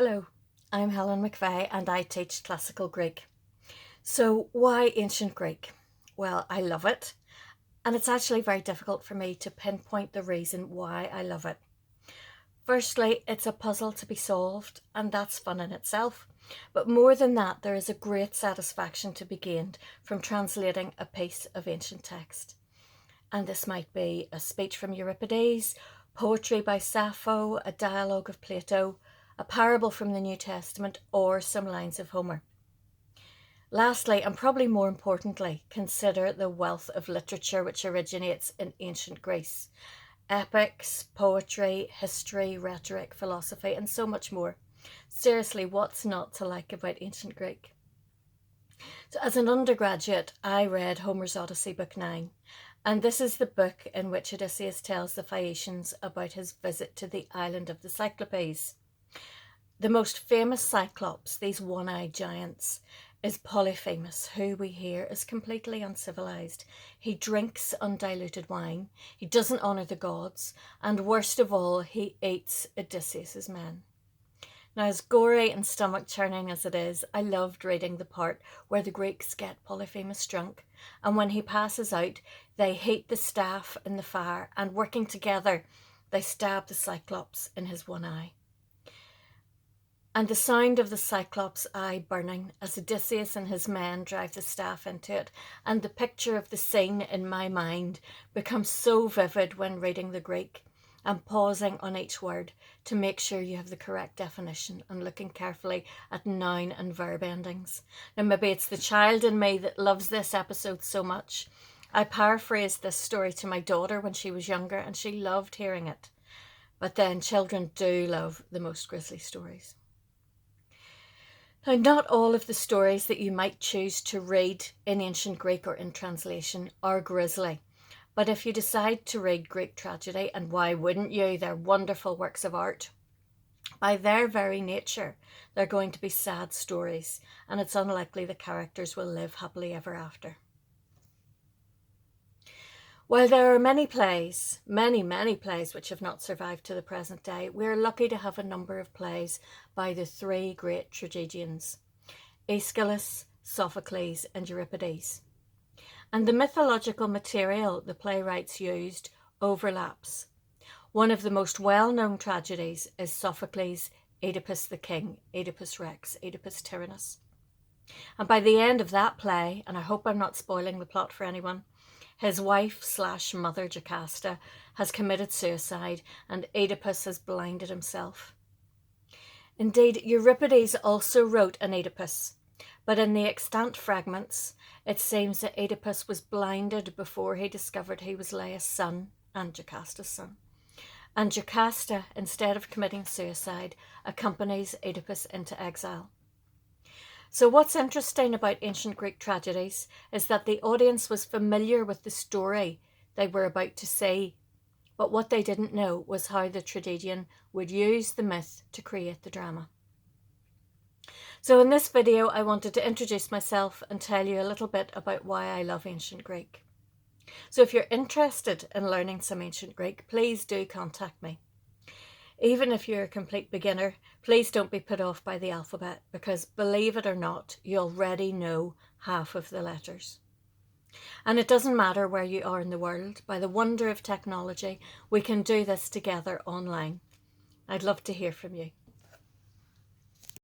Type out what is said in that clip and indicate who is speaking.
Speaker 1: Hello, I'm Helen McVeigh and I teach classical Greek. So why ancient Greek? Well, I love it, and it's actually very difficult for me to pinpoint the reason why I love it. Firstly, it's a puzzle to be solved, and that's fun in itself. But more than that, there is a great satisfaction to be gained from translating a piece of ancient text. And this might be a speech from Euripides, poetry by Sappho, a dialogue of Plato, a parable from the New Testament, or some lines of Homer. Lastly, and probably more importantly, consider the wealth of literature which originates in ancient Greece. Epics, poetry, history, rhetoric, philosophy, and so much more. Seriously, what's not to like about ancient Greek? So as an undergraduate, I read Homer's Odyssey, Book 9, and this is the book in which Odysseus tells the Phaeacians about his visit to the island of the Cyclopes. The most famous Cyclops, these one-eyed giants, is Polyphemus, who we hear is completely uncivilized. He drinks undiluted wine, he doesn't honour the gods, and worst of all, he eats Odysseus's men. Now, as gory and stomach-churning as it is, I loved reading the part where the Greeks get Polyphemus drunk, and when he passes out, they heat the staff in the fire, and working together, they stab the Cyclops in his one eye. And the sound of the Cyclops' eye burning as Odysseus and his men drive the staff into it, and the picture of the scene in my mind becomes so vivid when reading the Greek and pausing on each word to make sure you have the correct definition and looking carefully at noun and verb endings. Now, maybe it's the child in me that loves this episode so much. I paraphrased this story to my daughter when she was younger and she loved hearing it. But then children do love the most grisly stories. Now, not all of the stories that you might choose to read in ancient Greek or in translation are grisly. But if you decide to read Greek tragedy, and why wouldn't you? They're wonderful works of art. By their very nature, they're going to be sad stories, and it's unlikely the characters will live happily ever after. While there are many plays, many plays which have not survived to the present day, we are lucky to have a number of plays by the three great tragedians, Aeschylus, Sophocles, and Euripides. And the mythological material the playwrights used overlaps. One of the most well-known tragedies is Sophocles' Oedipus the King, Oedipus Rex, Oedipus Tyrannus. And by the end of that play, and I hope I'm not spoiling the plot for anyone, his wife/mother Jocasta has committed suicide and Oedipus has blinded himself. Indeed, Euripides also wrote an Oedipus, but in the extant fragments, it seems that Oedipus was blinded before he discovered he was Laius' son and Jocasta's son. And Jocasta, instead of committing suicide, accompanies Oedipus into exile. So what's interesting about ancient Greek tragedies is that the audience was familiar with the story they were about to see, but what they didn't know was how the tragedian would use the myth to create the drama. So in this video, I wanted to introduce myself and tell you a little bit about why I love ancient Greek. So if you're interested in learning some ancient Greek, please do contact me. Even if you're a complete beginner, please don't be put off by the alphabet because, believe it or not, you already know half of the letters. And it doesn't matter where you are in the world. By the wonder of technology, we can do this together online. I'd love to hear from you.